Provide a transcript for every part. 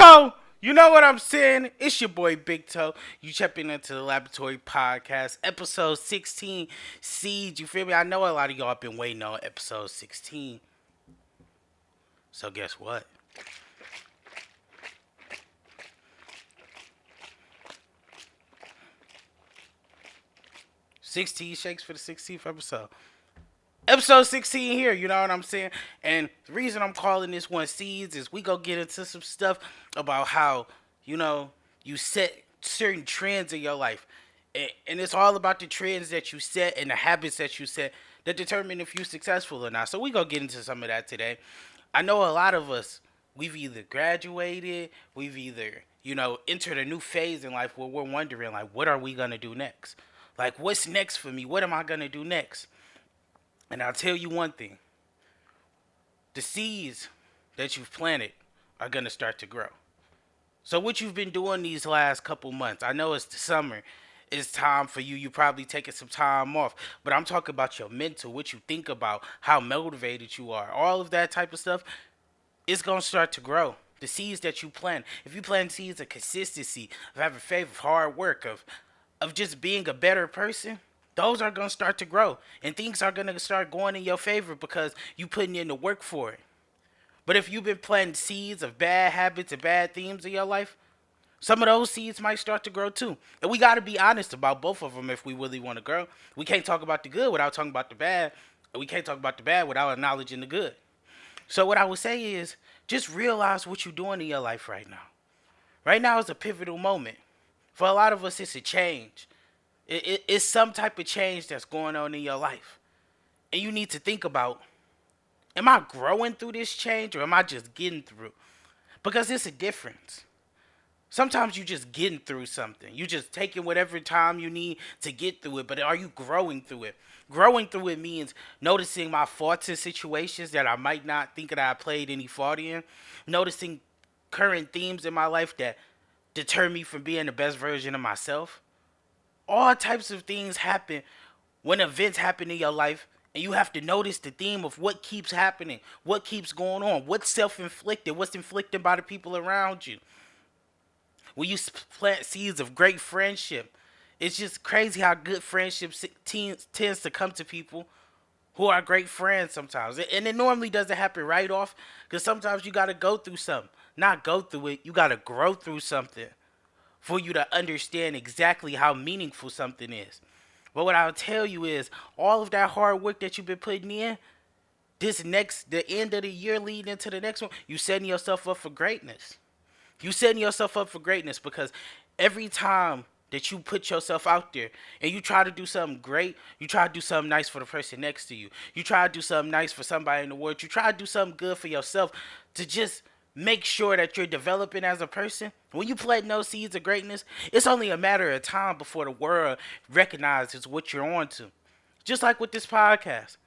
So, you know what I'm saying? It's your boy Big Toe. You checking into the Laboratory Podcast, episode 16, Siege. You feel me? I know a lot of y'all been waiting on episode 16. So, guess what? 16 shakes for the 16th episode. Episode 16 here, you know what I'm saying? And the reason I'm calling this one Seeds is we go get into some stuff about how, you know, you set certain trends in your life. And it's all about the trends that you set and the habits that you set that determine if you're successful or not. So we go get into some of that today. I know a lot of us, we've either graduated, we've either, entered a new phase in life where we're wondering, like, what are we going to do next? Like, what's next for me? What am I going to do next? And I'll tell you one thing. The seeds that you've planted are going to start to grow. So what you've been doing these last couple months, I know it's the summer. It's time for you. You probably taking some time off. But I'm talking about your mental, what you think about, how motivated you are. All of that type of stuff, it's going to start to grow. The seeds that you plant. If you plant seeds of consistency, of having faith, of hard work, of just being a better person, those are going to start to grow. And things are going to start going in your favor because you putting in the work for it. But if you've been planting seeds of bad habits and bad themes in your life, some of those seeds might start to grow too. And we got to be honest about both of them if we really want to grow. We can't talk about the good without talking about the bad. And we can't talk about the bad without acknowledging the good. So what I would say is just realize what you're doing in your life right now. Right now is a pivotal moment. For a lot of us, it's a change. It's some type of change that's going on in your life. And you need to think about, am I growing through this change or am I just getting through? Because it's a difference. Sometimes you just getting through something. You just taking whatever time you need to get through it. But are you growing through it? Growing through it means noticing my faults in situations that I might not think that I played any fault in. Noticing current themes in my life that deter me from being the best version of myself. All types of things happen when events happen in your life, and you have to notice the theme of what keeps happening, what keeps going on, what's self-inflicted, what's inflicted by the people around you. When you plant seeds of great friendship, it's just crazy how good friendship tends to come to people who are great friends sometimes. And it normally doesn't happen right off, because sometimes you got to go through something. Not go through it, you got to grow through something for you to understand exactly how meaningful something is. But what I'll tell you is, all of that hard work that you've been putting in, the end of the year leading into the next one, you setting yourself up for greatness. You setting yourself up for greatness because every time that you put yourself out there and you try to do something great, you try to do something nice for the person next to you. You try to do something nice for somebody in the world. You try to do something good for yourself to just make sure that you're developing as a person. When you plant those seeds of greatness, it's only a matter of time before the world recognizes what you're on to. Just like with this podcast.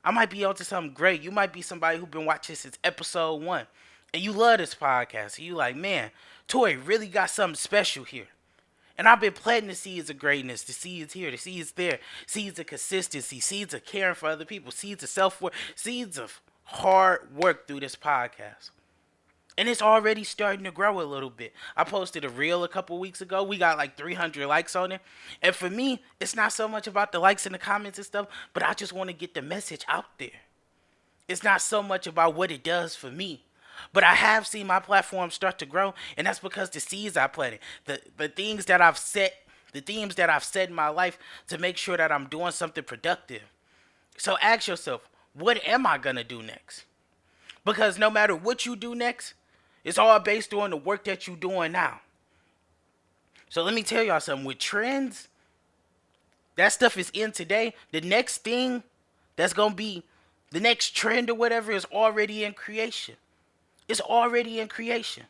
I might be onto something great. You might be somebody who's been watching since episode 1. And you love this podcast. And you like, man, Toy really got something special here. And I've been planting the seeds of greatness, the seeds here, the seeds there, seeds of consistency, seeds of caring for other people, seeds of self-worth, seeds of hard work through this podcast. And it's already starting to grow a little bit. I posted a reel a couple weeks ago. We got like 300 likes on it. And for me, it's not so much about the likes and the comments and stuff, but I just want to get the message out there. It's not so much about what it does for me. But I have seen my platform start to grow, and that's because the seeds I planted, the things that I've set, the themes that I've set in my life to make sure that I'm doing something productive. So ask yourself, what am I going to do next? Because no matter what you do next, it's all based on the work that you're doing now. So let me tell y'all something. With trends, that stuff is in today. The next thing that's going to be the next trend or whatever is already in creation. It's already in creation.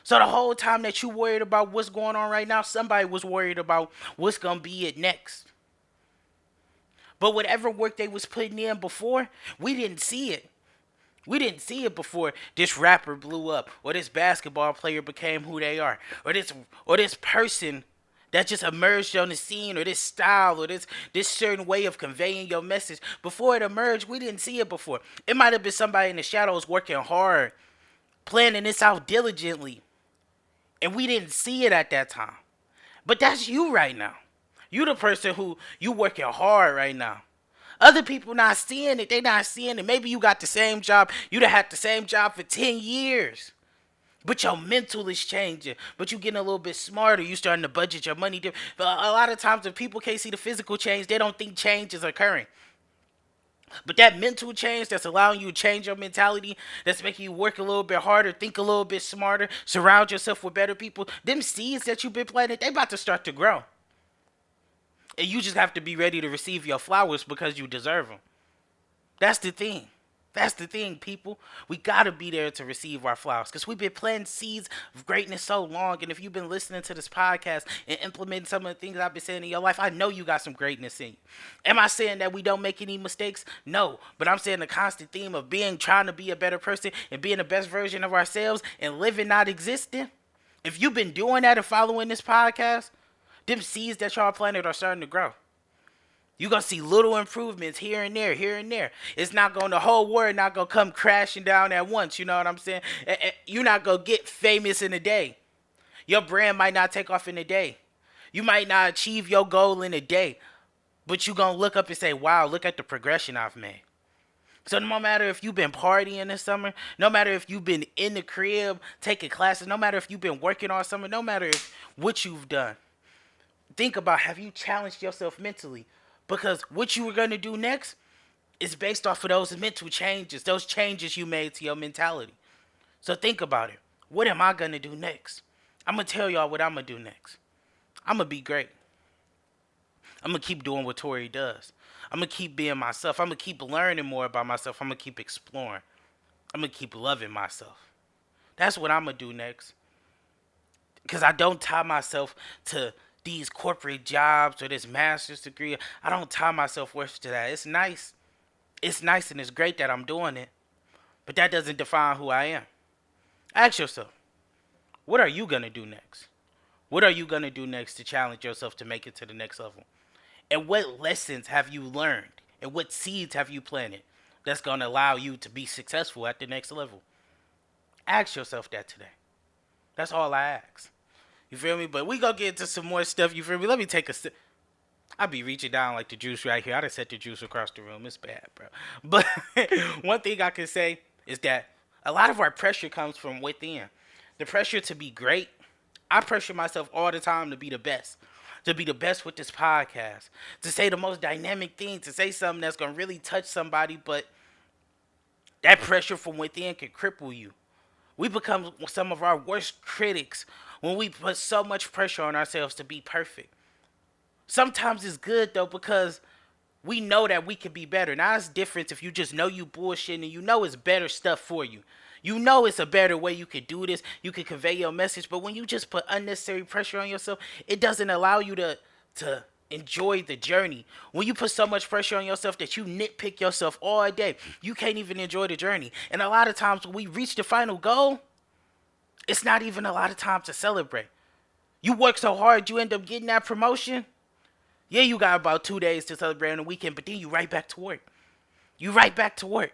So the whole time that you worried about what's going on right now, somebody was worried about what's going to be it next. But whatever work they was putting in before, we didn't see it. We didn't see it before this rapper blew up, or this basketball player became who they are, or this person that just emerged on the scene, or this style, or this certain way of conveying your message. Before it emerged, we didn't see it before. It might have been somebody in the shadows working hard, planning this out diligently, And we didn't see it at that time. But that's you right now. You the person who you working hard right now. Other people not seeing it. They not seeing it. Maybe you got the same job. You done had the same job for 10 years. But your mental is changing. But you getting a little bit smarter. You starting to budget your money. But a lot of times if people can't see the physical change, they don't think change is occurring. But that mental change that's allowing you to change your mentality, that's making you work a little bit harder, think a little bit smarter, surround yourself with better people, them seeds that you've been planting, they about to start to grow. And you just have to be ready to receive your flowers because you deserve them. That's the thing. That's the thing, people. We gotta be there to receive our flowers because we've been planting seeds of greatness so long. And if you've been listening to this podcast and implementing some of the things I've been saying in your life, I know you got some greatness in you. Am I saying that we don't make any mistakes? No. But I'm saying the constant theme of trying to be a better person and being the best version of ourselves and living, not existing. If you've been doing that and following this podcast, them seeds that y'all planted are starting to grow. You're going to see little improvements here and there, here and there. It's not going, the whole world not going to come crashing down at once. You know what I'm saying? You're not going to get famous in a day. Your brand might not take off in a day. You might not achieve your goal in a day. But you're going to look up and say, wow, look at the progression I've made. So no matter if you've been partying this summer, no matter if you've been in the crib taking classes, no matter if you've been working all summer, no matter what you've done, think about, have you challenged yourself mentally? Because what you were going to do next is based off of those mental changes, those changes you made to your mentality. So think about it. What am I going to do next? I'm going to tell y'all what I'm going to do next. I'm going to be great. I'm going to keep doing what Tori does. I'm going to keep being myself. I'm going to keep learning more about myself. I'm going to keep exploring. I'm going to keep loving myself. That's what I'm going to do next. Because I don't tie myself to these corporate jobs or this master's degree. I don't tie my self-worth to that. It's nice. It's nice and it's great that I'm doing it. But that doesn't define who I am. Ask yourself, what are you going to do next? What are you going to do next to challenge yourself to make it to the next level? And what lessons have you learned? And what seeds have you planted that's going to allow you to be successful at the next level? Ask yourself that today. That's all I ask. You feel me? But we gonna get into some more stuff. You feel me? Let me take a sip. I be reaching down like the juice right here. I done set the juice across the room. It's bad, bro. But one thing I can say is that a lot of our pressure comes from within. The pressure to be great. I pressure myself all the time to be the best. To be the best with this podcast. To say the most dynamic thing. To say something that's gonna really touch somebody. But that pressure from within can cripple you. We become some of our worst critics when we put so much pressure on ourselves to be perfect. Sometimes it's good though because we know that we can be better. Now it's different if you just know you bullshit and you know it's better stuff for you. You know it's a better way you could do this. You could convey your message. But when you just put unnecessary pressure on yourself, it doesn't allow you to enjoy the journey. When you put so much pressure on yourself that you nitpick yourself all day, you can't even enjoy the journey. And a lot of times when we reach the final goal, it's not even a lot of time to celebrate. You work so hard, you end up getting that promotion. Yeah, you got about 2 days to celebrate on the weekend, but then you right back to work. You right back to work.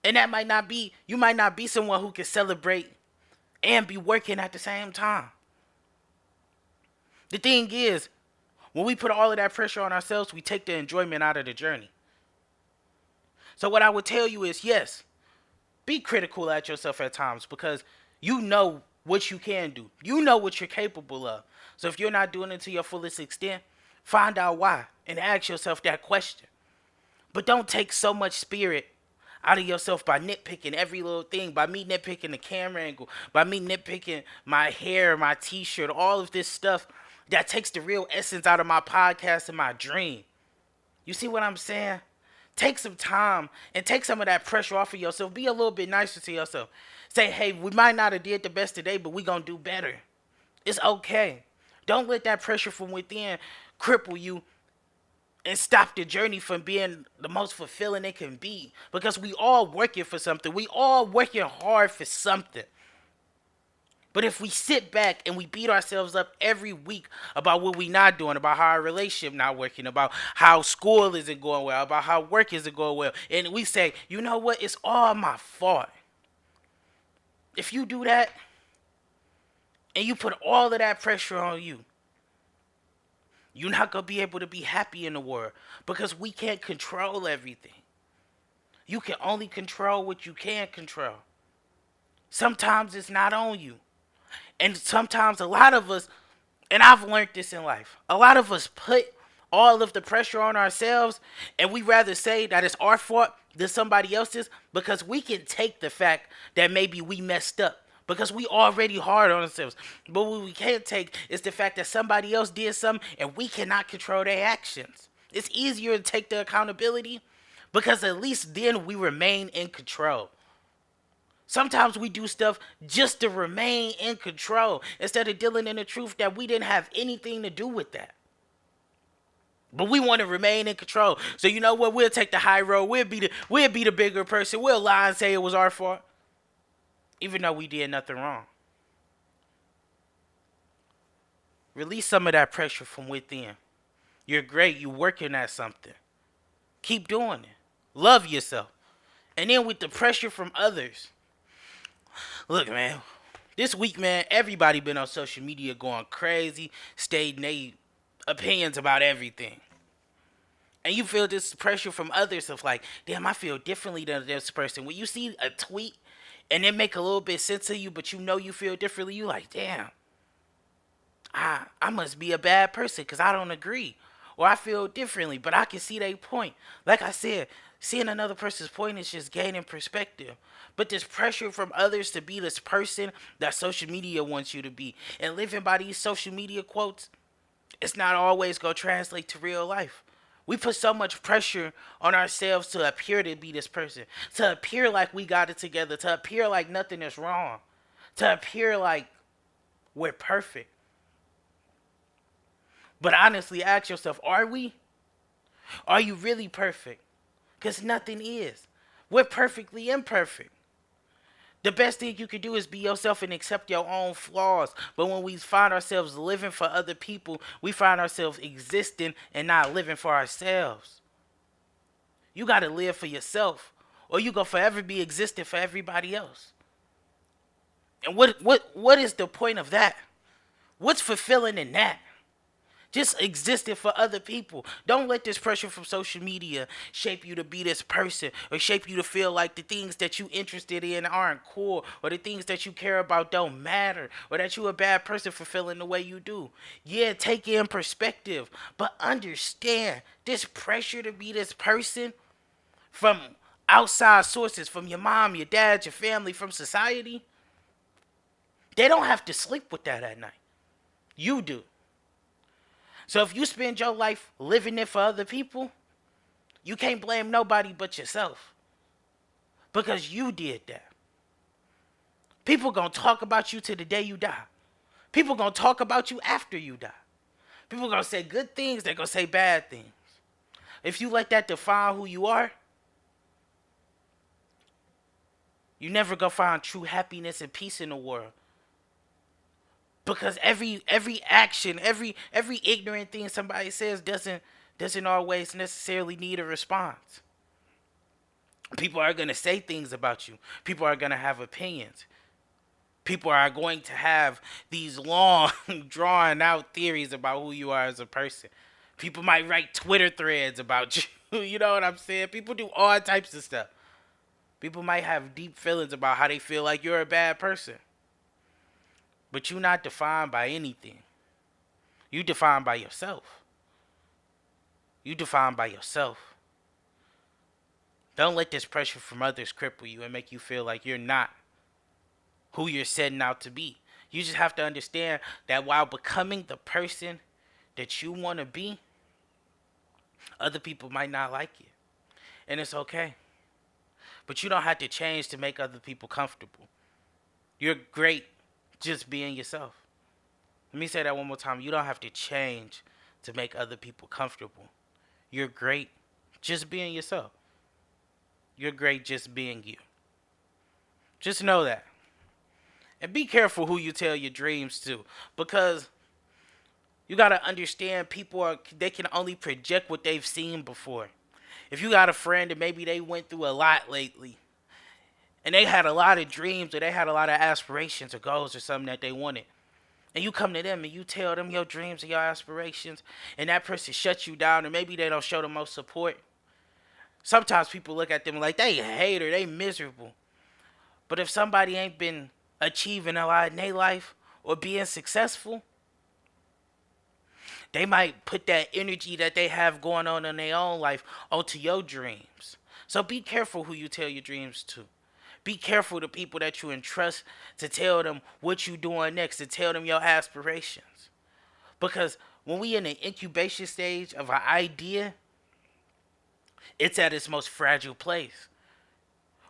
And that might not be, you might not be someone who can celebrate and be working at the same time. The thing is, when we put all of that pressure on ourselves, we take the enjoyment out of the journey. So what I would tell you is, yes, be critical at yourself at times because you know what you can do. You know what you're capable of. So if you're not doing it to your fullest extent, find out why and ask yourself that question. But don't take so much spirit out of yourself by nitpicking every little thing, by me nitpicking the camera angle, by me nitpicking my hair, my t-shirt, all of this stuff that takes the real essence out of my podcast and my dream. You see what I'm saying? Take some time and take some of that pressure off of yourself. Be a little bit nicer to yourself. Say, hey, we might not have did the best today, but we gonna do better. It's okay. Don't let that pressure from within cripple you and stop the journey from being the most fulfilling it can be. Because we all working for something. We all working hard for something. But if we sit back and we beat ourselves up every week about what we not doing, about how our relationship not working, about how school isn't going well, about how work isn't going well, and we say, you know what, it's all my fault. If you do that, and you put all of that pressure on you, you're not going to be able to be happy in the world because we can't control everything. You can only control what you can control. Sometimes it's not on you. And sometimes a lot of us, and I've learned this in life, a lot of us put all of the pressure on ourselves and we rather say that it's our fault than somebody else's because we can take the fact that maybe we messed up because we already hard on ourselves. But what we can't take is the fact that somebody else did something and we cannot control their actions. It's easier to take the accountability because at least then we remain in control. Sometimes we do stuff just to remain in control instead of dealing in the truth that we didn't have anything to do with that. But we want to remain in control. So you know what? We'll take the high road. We'll be the bigger person. We'll lie and say it was our fault, even though we did nothing wrong. Release some of that pressure from within. You're great. You're working at something. Keep doing it. Love yourself. And then with the pressure from others. Look, man. This week, man, everybody been on social media going crazy, stating their opinions about everything. And you feel this pressure from others of like, damn, I feel differently than this person. When you see a tweet and it make a little bit sense to you, but you know you feel differently, you like, damn, I must be a bad person because I don't agree. Or I feel differently, but I can see their point. Like I said, seeing another person's point is just gaining perspective. But this pressure from others to be this person that social media wants you to be and living by these social media quotes, it's not always going to translate to real life. We put so much pressure on ourselves to appear to be this person, to appear like we got it together, to appear like nothing is wrong, to appear like we're perfect. But honestly, ask yourself, are we? Are you really perfect? Because nothing is. We're perfectly imperfect. The best thing you can do is be yourself and accept your own flaws. But when we find ourselves living for other people, we find ourselves existing and not living for ourselves. You got to live for yourself, or you going to forever be existing for everybody else. And what is the point of that? What's fulfilling in that? Just existing for other people. Don't let this pressure from social media shape you to be this person or shape you to feel like the things that you interested in aren't cool or the things that you care about don't matter or that you're a bad person for feeling the way you do. Yeah, take it in perspective, but understand this pressure to be this person from outside sources, from your mom, your dad, your family, from society. They don't have to sleep with that at night. You do. So if you spend your life living it for other people, you can't blame nobody but yourself. Because you did that. People gonna talk about you to the day you die. People gonna talk about you after you die. People gonna say good things, they're gonna say bad things. If you let that define who you are, you never gonna find true happiness and peace in the world. Because every action, every ignorant thing somebody says doesn't always necessarily need a response. People are going to say things about you. People are going to have opinions. People are going to have these long, drawn out theories about who you are as a person. People might write Twitter threads about you. You know what I'm saying? People do all types of stuff. People might have deep feelings about how they feel like you're a bad person. But you're not defined by anything. You defined by yourself. You defined by yourself. Don't let this pressure from others cripple you and make you feel like you're not who you're setting out to be. You just have to understand that while becoming the person that you want to be, other people might not like it. And it's okay. But you don't have to change to make other people comfortable. You're great just being yourself. Let me say that one more time. You don't have to change to make other people comfortable. You're great just being yourself. You're great just being you. Just know that. And be careful who you tell your dreams to. Because you got to understand they can only project what they've seen before. If you got a friend and maybe they went through a lot lately, and they had a lot of dreams or they had a lot of aspirations or goals or something that they wanted, and you come to them and you tell them your dreams and your aspirations, and that person shuts you down, or maybe they don't show the most support. Sometimes people look at them like they a hater, they miserable. But if somebody ain't been achieving a lot in their life or being successful, they might put that energy that they have going on in their own life onto your dreams. So be careful who you tell your dreams to. Be careful the people that you entrust to tell them what you doing next, to tell them your aspirations. Because when we in the incubation stage of an idea, it's at its most fragile place.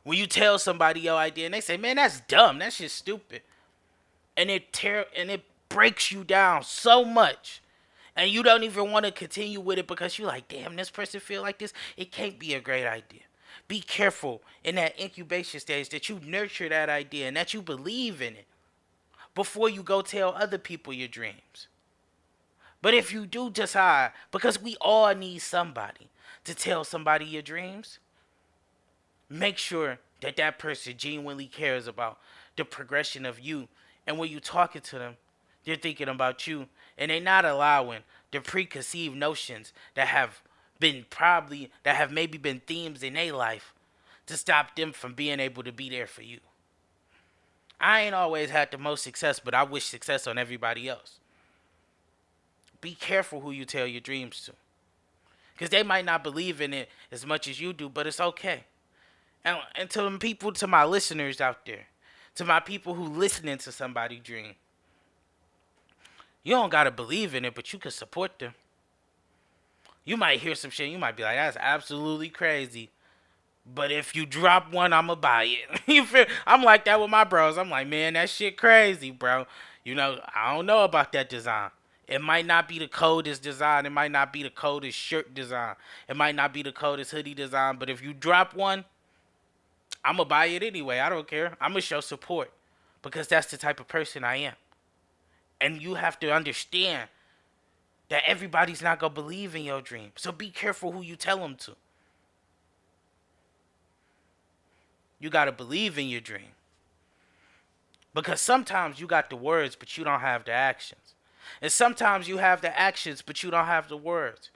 When you tell somebody your idea and they say, "Man, that's dumb. That's just stupid," and it breaks you down so much, and you don't even want to continue with it because you're like, "Damn, this person feel like this. It can't be a great idea." Be careful in that incubation stage that you nurture that idea and that you believe in it before you go tell other people your dreams. But if you do decide, because we all need somebody to tell somebody your dreams, make sure that that person genuinely cares about the progression of you. And when you talking to them, they're thinking about you, and they're not allowing the preconceived notions that have maybe been themes in their life to stop them from being able to be there for you. I ain't always had the most success, but I wish success on everybody else. Be careful who you tell your dreams to, because they might not believe in it as much as you do, but it's okay. And to them people, to my listeners out there, to my people who listening to somebody dream, you don't gotta believe in it, but you can support them. You might hear some shit, you might be like, "That's absolutely crazy," but if you drop one, I'ma buy it. You feel? I'm like that with my bros. I'm like, "Man, that shit crazy, bro. I don't know about that design. It might not be the coldest design. It might not be the coldest shirt design. It might not be the coldest hoodie design. But if you drop one, I'm going to buy it anyway. I don't care. I'm going to show support because that's the type of person I am." And you have to understand that everybody's not going to believe in your dream. So be careful who you tell them to. You got to believe in your dream. Because sometimes you got the words, but you don't have the actions. And sometimes you have the actions, but you don't have the words.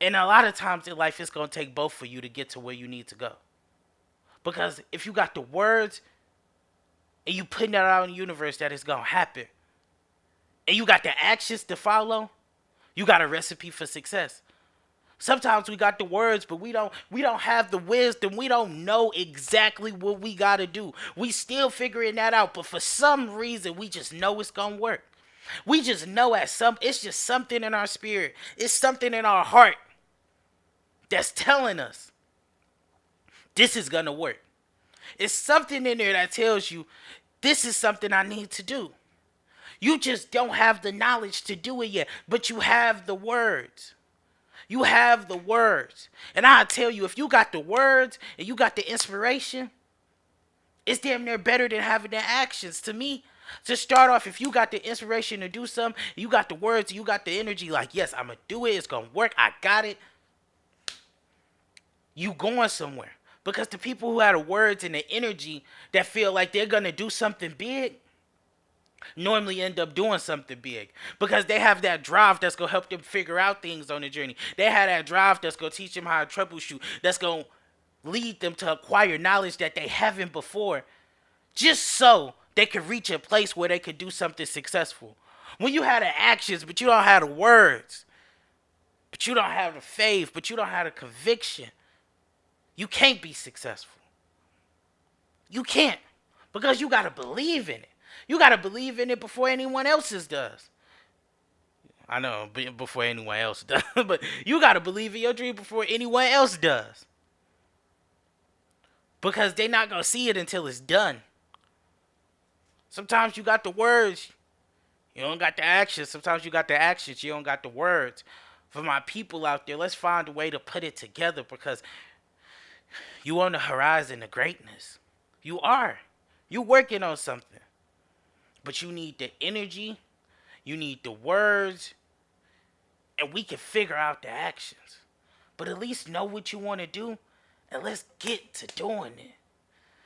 And a lot of times in life, it's going to take both for you to get to where you need to go. Because if you got the words and you putting that out in the universe that it's going to happen, and you got the actions to follow, you got a recipe for success. Sometimes we got the words, but we don't have the wisdom. We don't know exactly what we got to do. We still figuring that out, but for some reason, we just know it's going to work. We just know it's just something in our spirit. It's something in our heart that's telling us this is going to work. It's something in there that tells you this is something I need to do. You just don't have the knowledge to do it yet, but you have the words. You have the words. And I tell you, if you got the words and you got the inspiration, it's damn near better than having the actions. To me, to start off, if you got the inspiration to do something, you got the words, you got the energy, like, yes, I'm going to do it, it's going to work, I got it, you going somewhere. Because the people who have the words and the energy that feel like they're going to do something big normally end up doing something big. Because they have that drive that's going to help them figure out things on the journey. They have that drive that's going to teach them how to troubleshoot, that's going to lead them to acquire knowledge that they haven't before, just so they could reach a place where they could do something successful. When you have the actions, but you don't have the words, but you don't have the faith, but you don't have the conviction, you can't be successful. You can't. Because you got to believe in it. You got to believe in it before anyone else's does. I know, before anyone else does. But you got to believe in your dream before anyone else does. Because they're not going to see it until it's done. Sometimes you got the words, you don't got the actions. Sometimes you got the actions, you don't got the words. For my people out there, let's find a way to put it together, because you on the horizon of greatness. You are. You working on something. But you need the energy, you need the words, and we can figure out the actions. But at least know what you want to do, and let's get to doing it.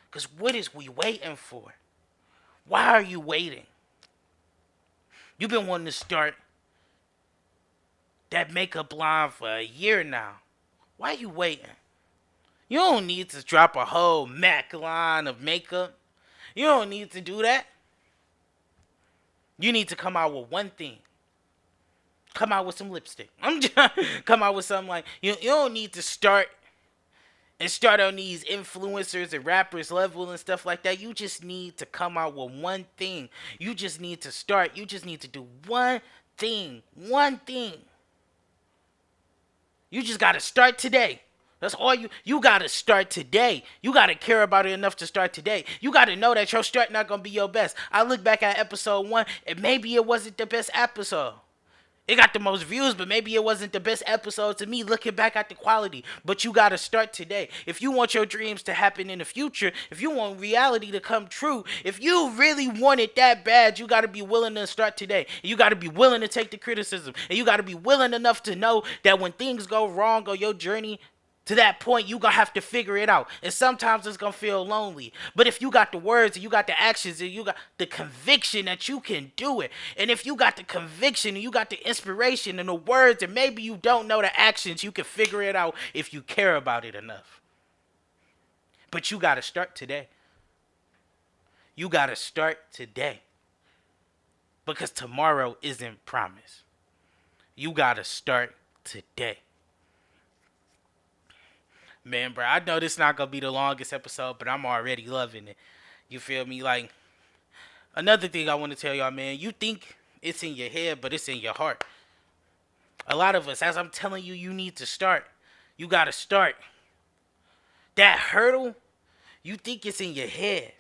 Because what is we waiting for? Why are you waiting? You've been wanting to start that makeup line for a year now. Why are you waiting? You don't need to drop a whole MAC line of makeup. You don't need to do that. You need to come out with one thing. Come out with some lipstick. I'm just come out with something like you don't need to start on these influencers and rappers level and stuff like that. You just need to come out with one thing. You just need to start. You just need to do one thing. One thing. You just gotta start today. That's all you gotta start today. You gotta care about it enough to start today. You gotta know that your start not gonna be your best. I look back at episode 1 and maybe it wasn't the best episode. It got the most views, but maybe it wasn't the best episode to me looking back at the quality. But you got to start today. If you want your dreams to happen in the future, if you want reality to come true, if you really want it that bad, you got to be willing to start today. You got to be willing to take the criticism. And you got to be willing enough to know that when things go wrong on your journey, to that point, you gonna have to figure it out. And sometimes it's gonna feel lonely. But if you got the words and you got the actions and you got the conviction that you can do it, and if you got the conviction and you got the inspiration and the words, and maybe you don't know the actions, you can figure it out if you care about it enough. But you gotta start today. You gotta start today. Because tomorrow isn't promised. You gotta start today. Man, bro, I know this not gonna be the longest episode, but I'm already loving it. You feel me? Like, another thing I want to tell y'all, man, you think it's in your head, but it's in your heart. A lot of us, as I'm telling you, you need to start. You gotta start. That hurdle, you think it's in your head.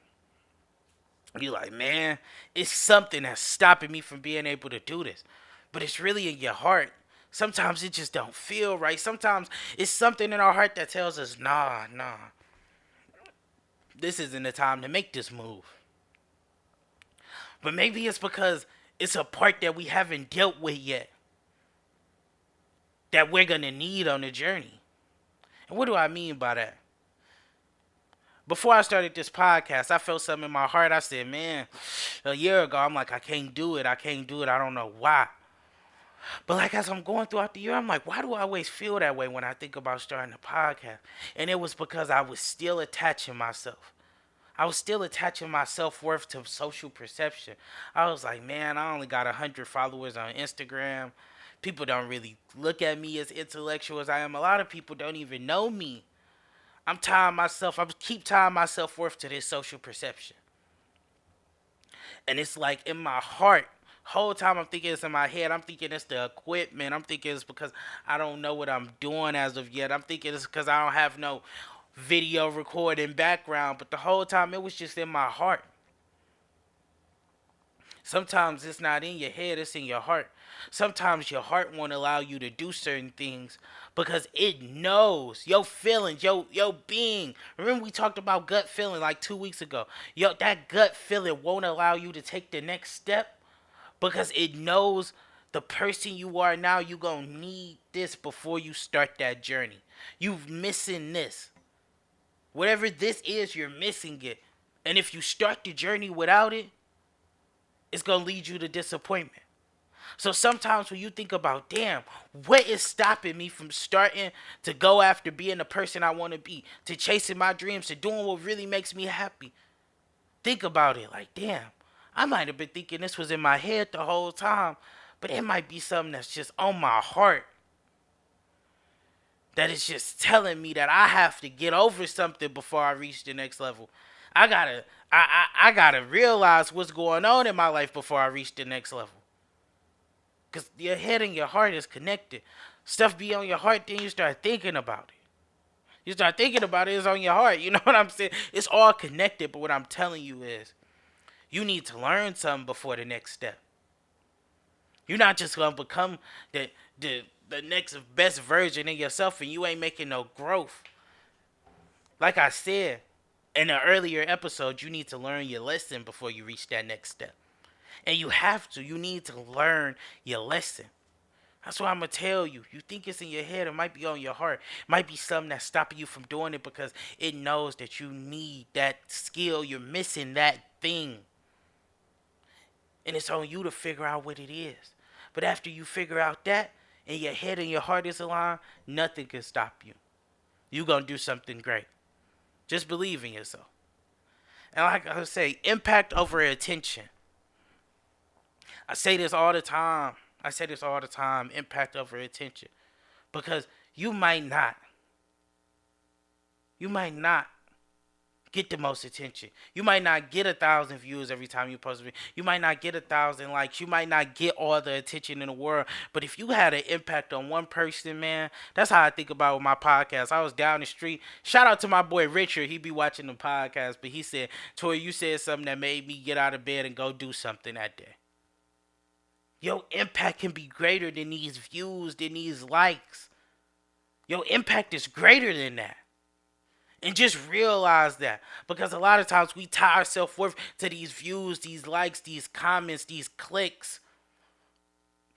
You're like, man, it's something that's stopping me from being able to do this. But it's really in your heart. Sometimes it just don't feel right. Sometimes it's something in our heart that tells us, nah. This isn't the time to make this move. But maybe it's because it's a part that we haven't dealt with yet. That we're going to need on the journey. And what do I mean by that? Before I started this podcast, I felt something in my heart. I said, man, a year ago, I'm like, I can't do it. I don't know why. But like as I'm going throughout the year, I'm like, why do I always feel that way when I think about starting a podcast? And it was because I was still attaching myself. I was still attaching my self-worth to social perception. I was like, man, I only got 100 followers on Instagram. People don't really look at me as intellectual as I am. A lot of people don't even know me. I keep tying my self-worth to this social perception. And it's like in my heart, whole time I'm thinking it's in my head. I'm thinking it's the equipment. I'm thinking it's because I don't know what I'm doing as of yet. I'm thinking it's because I don't have no video recording background. But the whole time it was just in my heart. Sometimes it's not in your head, it's in your heart. Sometimes your heart won't allow you to do certain things because it knows your feelings, your being. Remember we talked about gut feeling like 2 weeks ago. That gut feeling won't allow you to take the next step because it knows the person you are now, you're going to need this before you start that journey. You're missing this. Whatever this is, you're missing it. And if you start the journey without it, it's going to lead you to disappointment. So sometimes when you think about, damn, what is stopping me from starting to go after being the person I want to be, to chasing my dreams, to doing what really makes me happy? Think about it like, damn, I might have been thinking this was in my head the whole time, but it might be something that's just on my heart. That is just telling me that I have to get over something before I reach the next level. I gotta realize what's going on in my life before I reach the next level. Because your head and your heart is connected. Stuff be on your heart, then you start thinking about it. You start thinking about it, it's on your heart. You know what I'm saying? It's all connected, but what I'm telling you is, you need to learn something before the next step. You're not just going to become the next best version of yourself and you ain't making no growth. Like I said in an earlier episode, you need to learn your lesson before you reach that next step. And you have to. You need to learn your lesson. That's what I'm going to tell you. You think it's in your head. It might be on your heart. It might be something that's stopping you from doing it because it knows that you need that skill. You're missing that thing. And it's on you to figure out what it is. But after you figure out that, and your head and your heart is aligned, nothing can stop you. You're going to do something great. Just believe in yourself. And like I say, impact over attention. I say this all the time. Impact over attention. Because you might not. You might not get the most attention. You might not get 1,000 views every time you post a video. You might not get 1,000 likes. You might not get all the attention in the world. But if you had an impact on one person, man, that's how I think about with my podcast. I was down the street. Shout out to my boy Richard. He be watching the podcast. But he said, Tori, you said something that made me get out of bed and go do something that day. Your impact can be greater than these views, than these likes. Your impact is greater than that. And just realize that. Because a lot of times we tie our self-worth to these views, these likes, these comments, these clicks.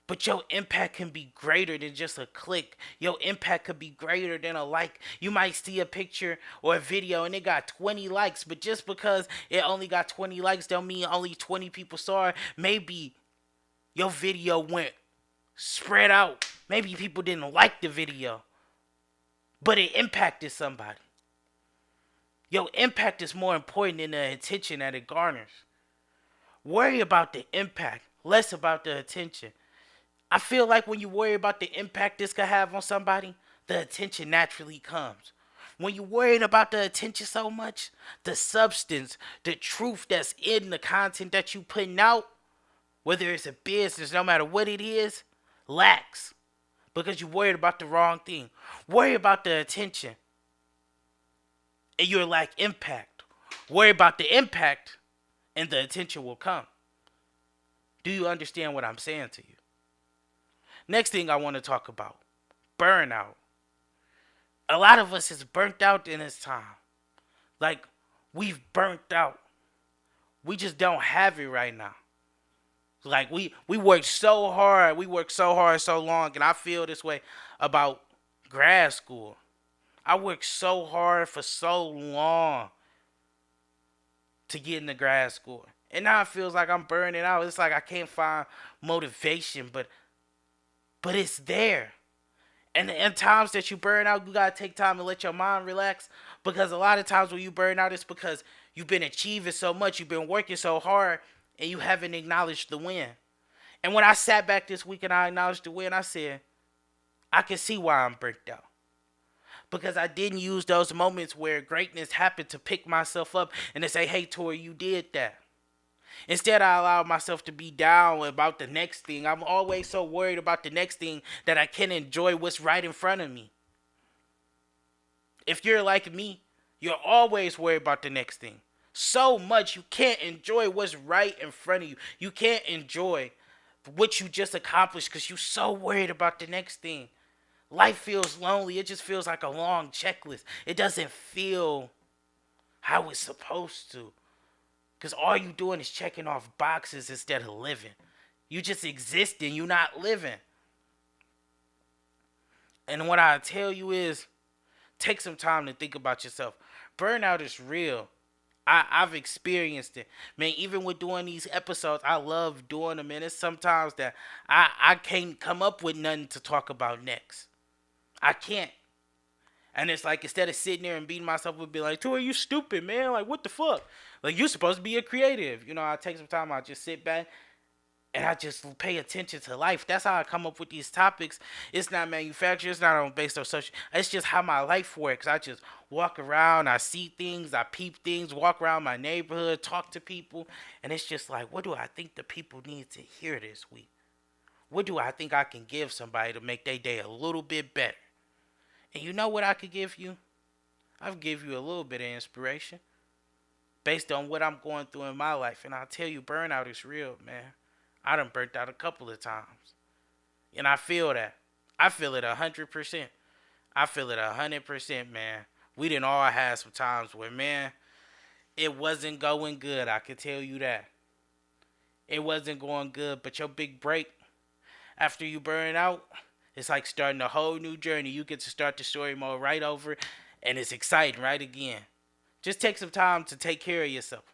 But your impact can be greater than just a click. Your impact could be greater than a like. You might see a picture or a video and it got 20 likes. But just because it only got 20 likes don't mean only 20 people saw it. Maybe your video went spread out. Maybe people didn't like the video. But it impacted somebody. Your impact is more important than the attention that it garners. Worry about the impact, less about the attention. I feel like when you worry about the impact this could have on somebody, the attention naturally comes. When you're worried about the attention so much, the substance, the truth that's in the content that you putting out, whether it's a business, no matter what it is, lacks. Because you're worried about the wrong thing. Worry about the attention. And you'll lack impact. Worry about the impact and the attention will come. Do you understand what I'm saying to you? Next thing I want to talk about. Burnout. A lot of us is burnt out in this time. Like, we've burnt out. We just don't have it right now. Like, we worked so hard. We worked so hard so long. And I feel this way about grad school. I worked so hard for so long to get into grad school. And now it feels like I'm burning out. It's like I can't find motivation, but it's there. And in times that you burn out, you got to take time to let your mind relax. Because a lot of times when you burn out, it's because you've been achieving so much. You've been working so hard and you haven't acknowledged the win. And when I sat back this week and I acknowledged the win, I said, I can see why I'm burnt out. Because I didn't use those moments where greatness happened to pick myself up and to say, hey, Tori, you did that. Instead, I allowed myself to be down about the next thing. I'm always so worried about the next thing that I can't enjoy what's right in front of me. If you're like me, you're always worried about the next thing. So much you can't enjoy what's right in front of you. You can't enjoy what you just accomplished because you're so worried about the next thing. Life feels lonely. It just feels like a long checklist. It doesn't feel how it's supposed to. Because all you doing is checking off boxes instead of living. You just existing. You're not living. And what I tell you is, take some time to think about yourself. Burnout is real. I've experienced it. Man, even with doing these episodes, I love doing them. And it's sometimes that I can't come up with nothing to talk about next. I can't. And it's like, instead of sitting there and beating myself up, be like, Tori, you stupid, man. Like, what the fuck? Like, you're supposed to be a creative. You know, I take some time, I just sit back and I just pay attention to life. That's how I come up with these topics. It's not manufactured. It's not based on social. It's just how my life works. I just walk around. I see things. I peep things. Walk around my neighborhood. Talk to people. And it's just like, what do I think the people need to hear this week? What do I think I can give somebody to make their day a little bit better? And you know what I could give you? I'll give you a little bit of inspiration based on what I'm going through in my life. And I'll tell you, burnout is real, man. I done burnt out a couple of times. And I feel that. I feel it 100%. I feel it 100%, man. We didn't all have some times where, man, it wasn't going good. I can tell you that. It wasn't going good. But your big break, after you burn out, it's like starting a whole new journey. You get to start the story mode right over, and it's exciting right again. Just take some time to take care of yourself.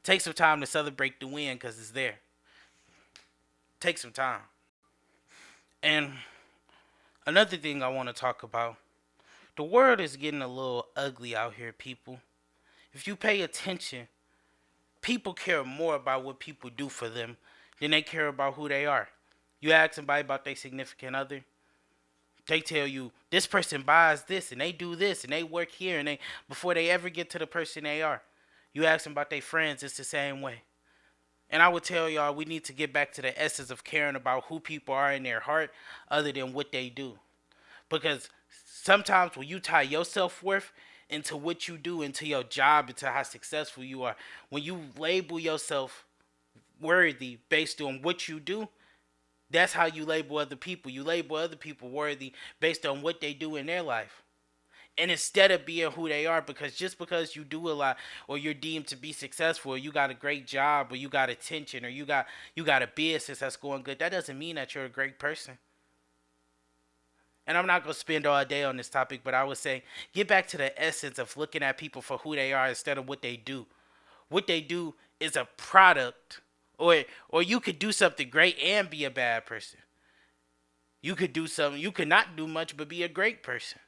Take some time to celebrate the win because it's there. Take some time. And another thing I want to talk about, the world is getting a little ugly out here, people. If you pay attention, people care more about what people do for them than they care about who they are. You ask somebody about their significant other, they tell you this person buys this and they do this and they work here and they before they ever get to the person they are. You ask them about their friends, it's the same way. And I would tell y'all we need to get back to the essence of caring about who people are in their heart other than what they do. Because sometimes when you tie your self worth into what you do, into your job, into how successful you are, when you label yourself worthy based on what you do, that's how you label other people. You label other people worthy based on what they do in their life. And instead of being who they are, because just because you do a lot or you're deemed to be successful or you got a great job or you got attention or you got a business that's going good, that doesn't mean that you're a great person. And I'm not going to spend all day on this topic, but I would say get back to the essence of looking at people for who they are instead of what they do. What they do is a product, or you could do something great and be a bad person. You could do something, you could not do much but be a great person.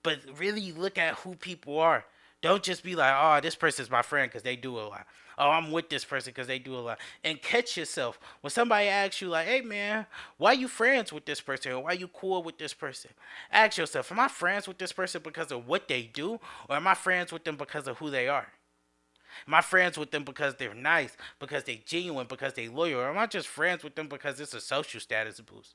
But really look at who people are. Don't just be like, oh, this person's my friend because they do a lot. Oh, I'm with this person because they do a lot. And catch yourself. When somebody asks you, like, hey, man, why you friends with this person? Or why you cool with this person? Ask yourself, am I friends with this person because of what they do? Or am I friends with them because of who they are? Am I friends with them because they're nice, because they're genuine, because they're loyal? Or am I just friends with them because it's a social status boost?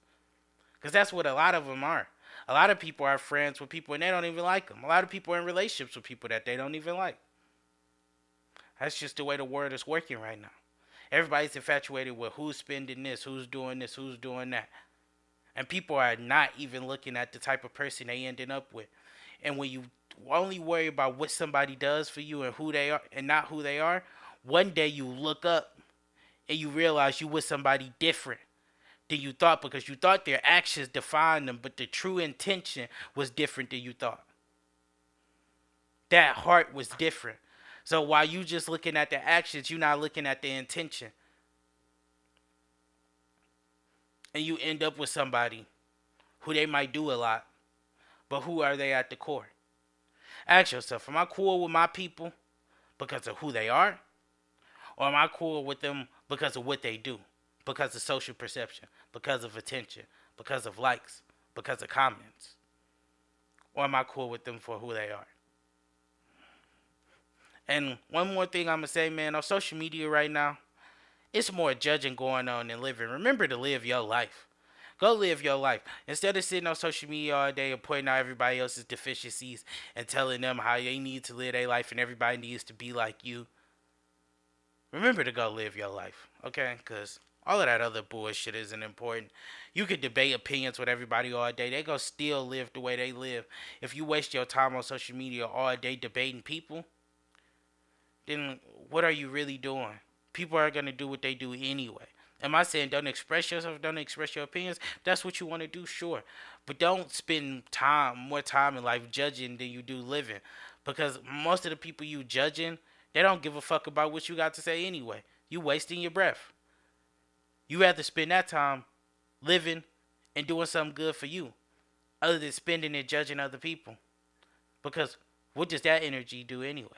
Because that's what a lot of them are. A lot of people are friends with people and they don't even like them. A lot of people are in relationships with people that they don't even like. That's just the way the world is working right now. Everybody's infatuated with who's spending this, who's doing this, who's doing that. And people are not even looking at the type of person they ended up with. And when you only worry about what somebody does for you and who they are and not who they are, one day you look up and you realize you with somebody different than you thought because you thought their actions defined them, but the true intention was different than you thought. That heart was different. So while you just looking at the actions, you're not looking at the intention. And you end up with somebody who they might do a lot, but who are they at the core? Ask yourself, am I cool with my people because of who they are? Or am I cool with them because of what they do? Because of social perception, because of attention, because of likes, because of comments? Or am I cool with them for who they are? And one more thing I'm going to say, man, on social media right now, it's more judging going on than living. Remember to live your life. Go live your life. Instead of sitting on social media all day and pointing out everybody else's deficiencies and telling them how they need to live their life and everybody needs to be like you, remember to go live your life, okay? Because all of that other bullshit isn't important. You could debate opinions with everybody all day. They go still live the way they live. If you waste your time on social media all day debating people, then what are you really doing? People are going to do what they do anyway. Am I saying don't express yourself, don't express your opinions? If that's what you want to do, sure. But don't spend more time in life judging than you do living. Because most of the people you judging, they don't give a fuck about what you got to say anyway. You wasting your breath. You rather spend that time living and doing something good for you other than spending it judging other people. Because what does that energy do anyway?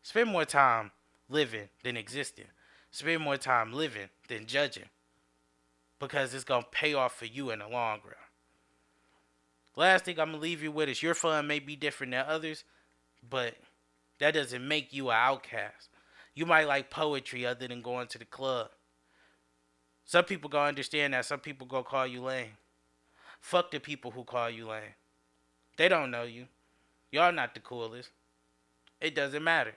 Spend more time living than existing. Spend more time living than judging. Because it's going to pay off for you in the long run. Last thing I'm going to leave you with is your fun may be different than others, but that doesn't make you an outcast. You might like poetry other than going to the club. Some people going to understand that. Some people going to call you lame. Fuck the people who call you lame. They don't know you. Y'all not the coolest. It doesn't matter.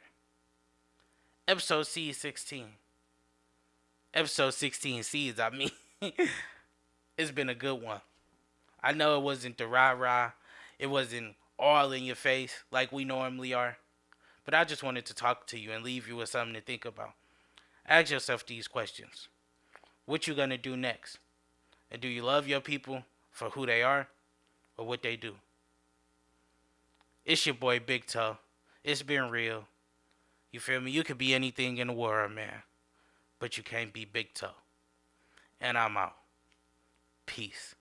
Episode C16. Episode 16 Seeds, I mean. It's been a good one. I know it wasn't the rah-rah. It wasn't all in your face like we normally are. But I just wanted to talk to you and leave you with something to think about. Ask yourself these questions. What you gonna do next? And do you love your people for who they are or what they do? It's your boy Big Toe. It's been real. You feel me? You could be anything in the world, man. but you can't be big toe. And I'm out. Peace.